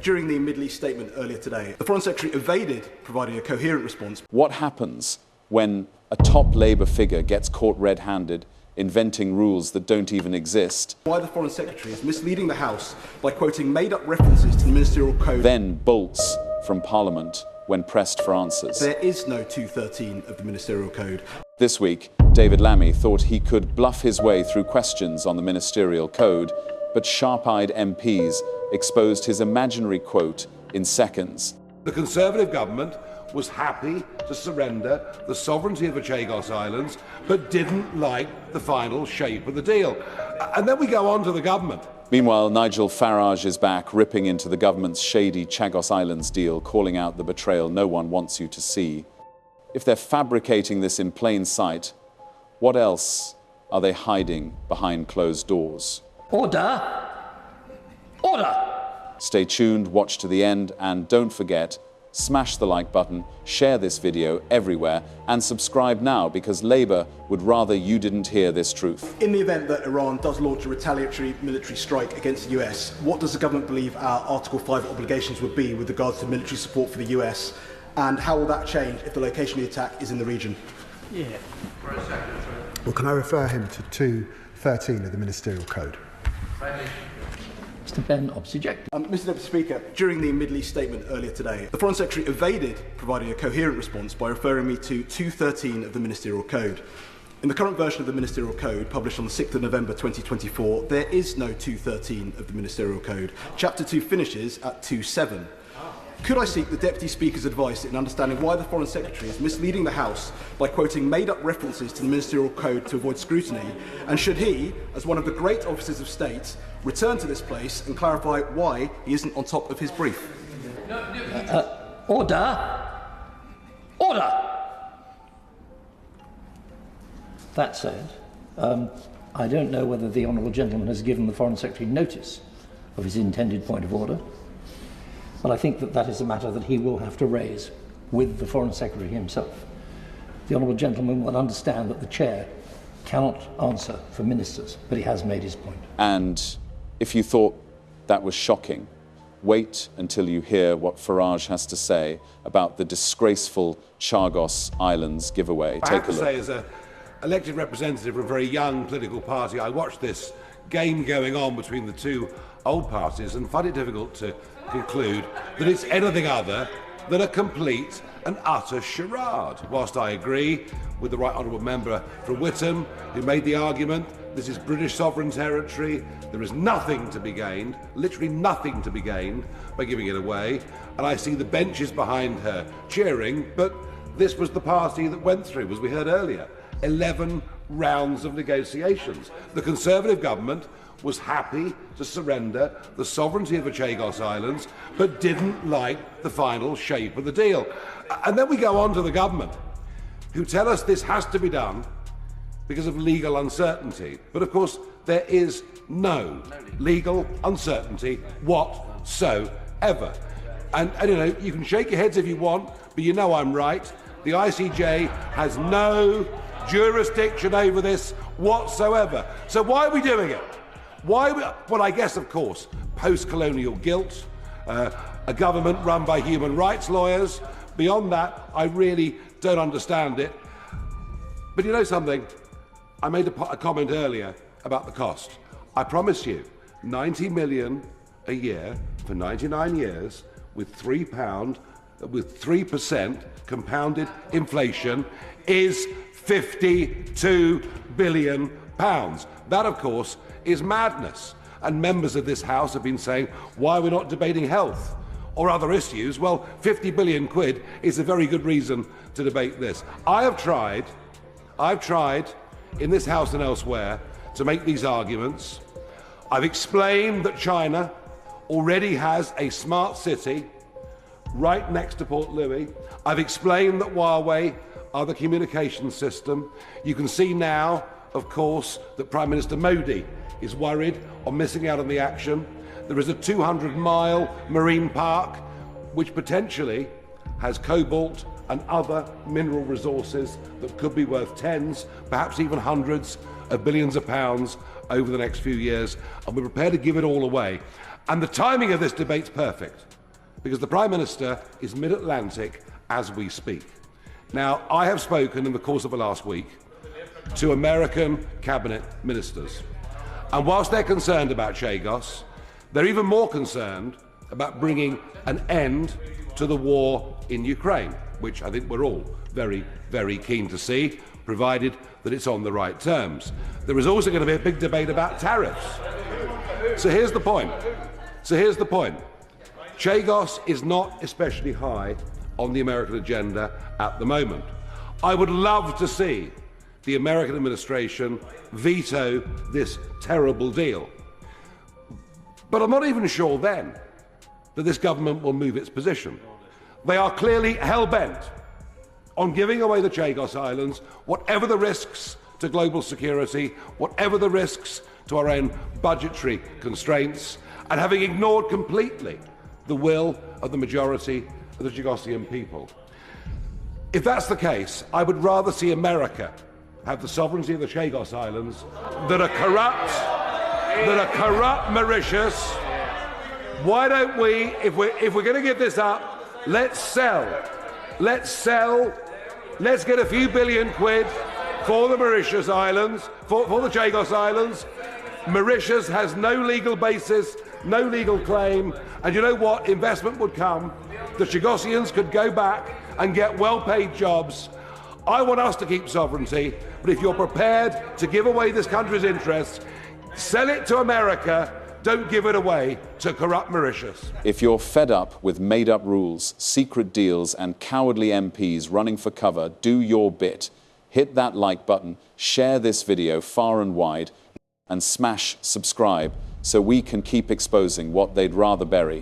during the Middle East statement earlier today, the Foreign Secretary evaded providing a coherent response. What happens when a top Labour figure gets caught red-handed inventing rules that don't even exist? Why the Foreign Secretary is misleading the House by quoting made-up references to the Ministerial Code. Then bolts from Parliament when pressed for answers. There is no 213 of the Ministerial Code. This week, David Lammy thought he could bluff his way through questions on the Ministerial Code, but sharp-eyed MPs exposed his imaginary quote in seconds. The Conservative government was happy to surrender the sovereignty of the Chagos Islands, but didn't like the final shape of the deal. And then we go on to the government. Meanwhile, Nigel Farage is back, ripping into the government's shady Chagos Islands deal, calling out the betrayal no one wants you to see. If they're fabricating this in plain sight, what else are they hiding behind closed doors? Order! Order! Stay tuned, watch to the end, and don't forget, smash the like button, share this video everywhere, and subscribe now, because Labour would rather you didn't hear this truth. In the event that Iran does launch a retaliatory military strike against the US, what does the government believe our Article 5 obligations would be with regards to military support for the US? And how will that change if the location of the attack is in the region? Yeah. Well, can I refer him to 213 of the Ministerial Code? Mr. Ben object. Mr. Deputy Speaker, during the Middle East statement earlier today, the Foreign Secretary evaded providing a coherent response by referring me to 213 of the Ministerial Code. In the current version of the Ministerial Code, published on the 6th of November 2024, there is no 213 of the Ministerial Code. Chapter 2 finishes at 27. Could I seek the Deputy Speaker's advice in understanding why the Foreign Secretary is misleading the House by quoting made-up references to the Ministerial Code to avoid scrutiny? And should he, as one of the great officers of state, return to this place and clarify why he isn't on top of his brief? Order! Order! That said, I don't know whether the Honourable Gentleman has given the Foreign Secretary notice of his intended point of order. But I think that that is a matter that he will have to raise with the Foreign Secretary himself. The Honourable Gentleman will understand that the Chair cannot answer for ministers, but he has made his point. And if you thought that was shocking, wait until you hear what Farage has to say about the disgraceful Chagos Islands giveaway. I have to say, as an elected representative of a very young political party, I watched this game going on between the two old parties and find it difficult to conclude that it's anything other than a complete and utter charade. Whilst I agree with the Right Honourable Member from Whittam, who made the argument this is British sovereign territory, there is nothing to be gained, literally nothing to be gained by giving it away, and I see the benches behind her cheering, but this was the party that went through, as we heard earlier, 11 rounds of negotiations. The Conservative government was happy to surrender the sovereignty of the Chagos Islands, but didn't like the final shape of the deal. And then we go on to the government, who tell us this has to be done because of legal uncertainty. But of course, there is no legal uncertainty whatsoever. And you know, you can shake your heads if you want, but you know I'm right. The ICJ has no jurisdiction over this whatsoever. So why are we doing it? Well, I guess, of course, post-colonial guilt, a government run by human rights lawyers. Beyond that, I really don't understand it. But you know something? I made a comment earlier about the cost. I promise you, 90 million a year for 99 years with £3% compounded inflation is £52 billion. That, of course, is madness. And members of this House have been saying, why are we not debating health or other issues? Well, 50 billion quid is a very good reason to debate this. I've tried in this House and elsewhere to make these arguments. I've explained that China already has a smart city right next to Port Louis. I've explained that Huawei are the communications system. You can see now, of course, that Prime Minister Modi is worried on missing out on the action. There is a 200-mile marine park which potentially has cobalt and other mineral resources that could be worth tens, perhaps even hundreds of billions of pounds over the next few years, and we're prepared to give it all away. And the timing of this debate's perfect, because the Prime Minister is mid-Atlantic as we speak. Now, I have spoken in the course of the last week to American cabinet ministers, and whilst they're concerned about Chagos, they're even more concerned about bringing an end to the war in Ukraine, which I think we're all very, very keen to see, provided that it's on the right terms. There is also going to be a big debate about tariffs. So here's the point. Chagos is not especially high on the American agenda at the moment. I would love to see the American administration veto this terrible deal. But I'm not even sure then that this government will move its position. They are clearly hell-bent on giving away the Chagos Islands, whatever the risks to global security, whatever the risks to our own budgetary constraints, and having ignored completely the will of the majority of the Chagosian people. If that's the case, I would rather see America have the sovereignty of the Chagos Islands than a corrupt Mauritius. Why don't we, if we're going to give this up, let's sell. Let's get a few billion quid for the Mauritius Islands, for the Chagos Islands. Mauritius has no legal basis, no legal claim, and you know what? Investment would come. The Chagosians could go back and get well-paid jobs. I want us to keep sovereignty, but if you're prepared to give away this country's interests, sell it to America. Don't give it away to corrupt Mauritius. If you're fed up with made-up rules, secret deals, and cowardly MPs running for cover, do your bit. Hit that like button, share this video far and wide, and smash subscribe so we can keep exposing what they'd rather bury.